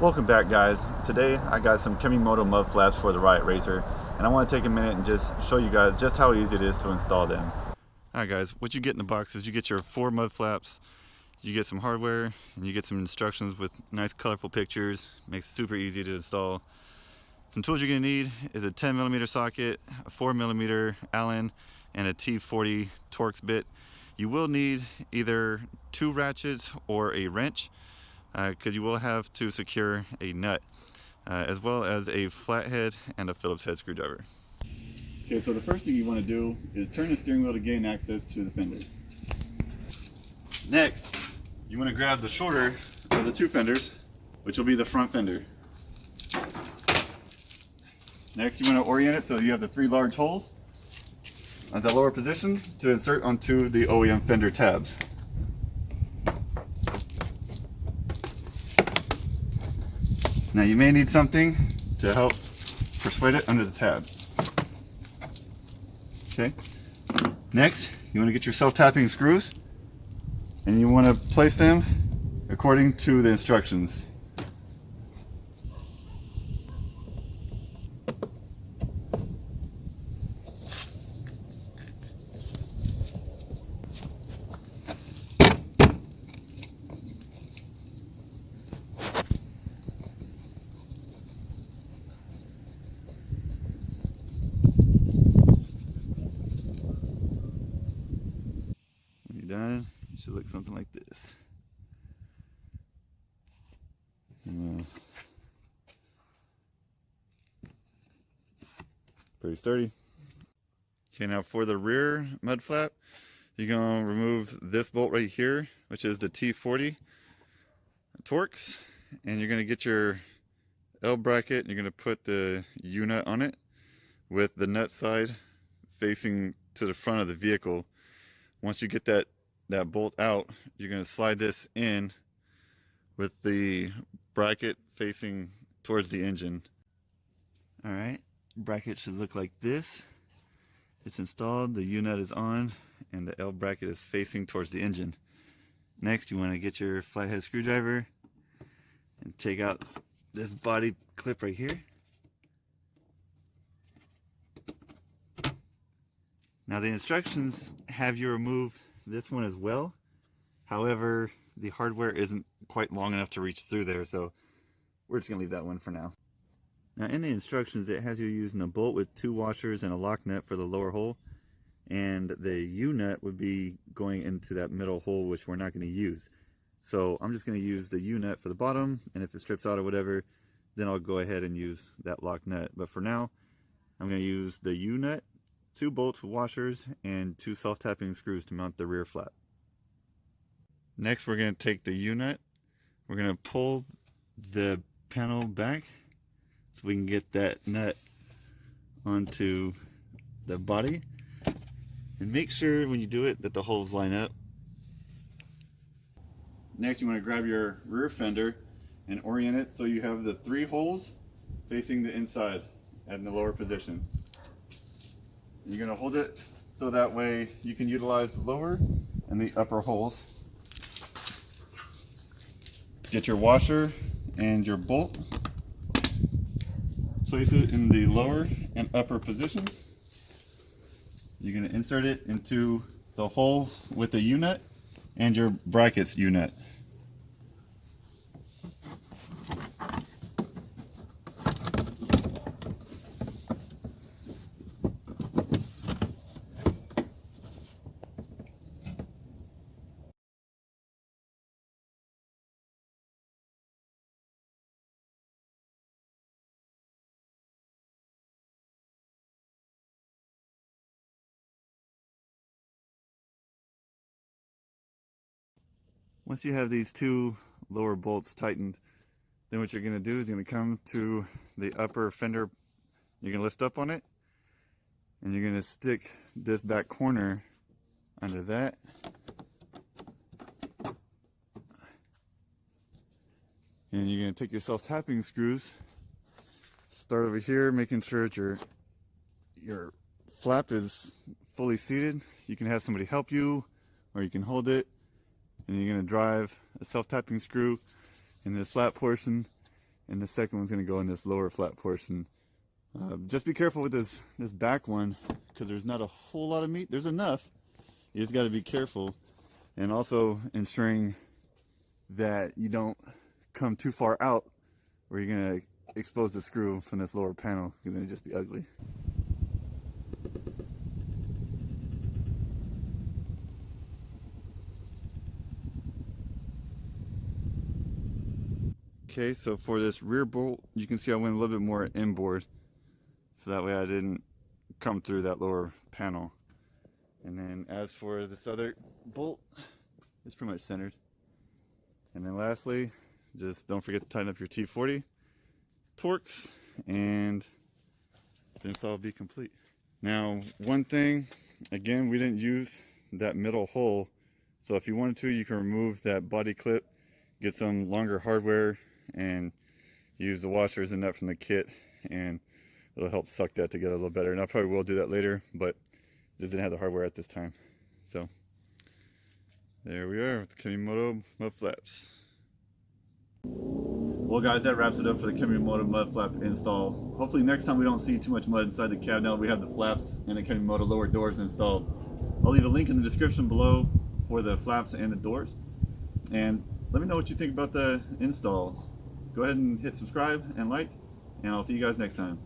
Welcome back, guys. Today I got some Kemimoto mud flaps for the Riot Racer, and I want to take a minute and just show you guys just how easy it is to install them. Alright guys, what you get in the box is you get your 4 mud flaps, you get some hardware, and you get some instructions with nice colorful pictures. Makes it super easy to install. Some tools you're going to need is a 10mm socket, a 4mm Allen, and a T40 Torx bit. You will need either 2 ratchets or a wrench, because you will have to secure a nut, as well as a flathead and a Phillips head screwdriver. Okay, so the first thing you want to do is turn the steering wheel to gain access to the fender. Next, you want to grab the shorter of the 2 fenders, which will be the front fender. Next, you want to orient it so you have the 3 large holes at the lower position to insert onto the OEM fender tabs. Now you may need something to help persuade it under the tab. Okay. Next, you want to get your self-tapping screws, and you want to place them according to the instructions. Done, it should look something like this. Pretty sturdy. Okay, now for the rear mud flap, you're going to remove this bolt right here, which is the T40 Torx, and you're going to get your L bracket, and you're going to put the U-nut on it with the nut side facing to the front of the vehicle. Once you get that bolt out, you're going to slide this in with the bracket facing towards the engine. Alright, bracket should look like this. It's installed, the U-nut is on, and the L bracket is facing towards the engine. Next, you want to get your flathead screwdriver and take out this body clip right here. Now the instructions have you remove this one as well. However, the hardware isn't quite long enough to reach through there, so we're just going to leave that one for now. Now in the instructions, it has you using a bolt with 2 washers and a lock nut for the lower hole, and the U-nut would be going into that middle hole, which we're not going to use. So I'm just going to use the U-nut for the bottom, and if it strips out or whatever, then I'll go ahead and use that lock nut. But for now, I'm going to use the U-nut, 2 bolts with washers, and 2 self-tapping screws to mount the rear flap. Next, we're going to take the U-nut. We're going to pull the panel back so we can get that nut onto the body. And make sure when you do it that the holes line up. Next, you want to grab your rear fender and orient it so you have the 3 holes facing the inside and the lower position. You're going to hold it so that way you can utilize the lower and the upper holes. Get your washer and your bolt. Place it in the lower and upper position. You're going to insert it into the hole with the U-nut and your brackets U-nut. Once you have these 2 lower bolts tightened, then what you're going to do is you're going to come to the upper fender. You're going to lift up on it, and you're going to stick this back corner under that. And you're going to take your self-tapping screws, start over here, making sure that your flap is fully seated. You can have somebody help you, or you can hold it. And you're going to drive a self-tapping screw in this flat portion, and the second one's going to go in this lower flat portion. Just be careful with this back one, because there's not a whole lot of meat. There's enough. You just got to be careful, and also ensuring that you don't come too far out where you're going to expose the screw from this lower panel, because then it'd just be ugly. Okay, so for this rear bolt, you can see I went a little bit more inboard, so that way I didn't come through that lower panel. And then as for this other bolt, it's pretty much centered. And then lastly, just don't forget to tighten up your T40 Torx, and the install will be complete. Now, one thing, again, we didn't use that middle hole, so if you wanted to, you can remove that body clip, get some longer hardware, and use the washers and nut from the kit, and it'll help suck that together a little better. And I probably will do that later, but just didn't have the hardware at this time. So there we are with the Kemimoto mud flaps. Well guys, that wraps it up for the Kemimoto mud flap install. Hopefully next time we don't see too much mud inside the cab now that we have the flaps and the Kemimoto lower doors installed. I'll leave a link in the description below for the flaps and the doors. And let me know what you think about the install. Go ahead and hit subscribe and like, and I'll see you guys next time.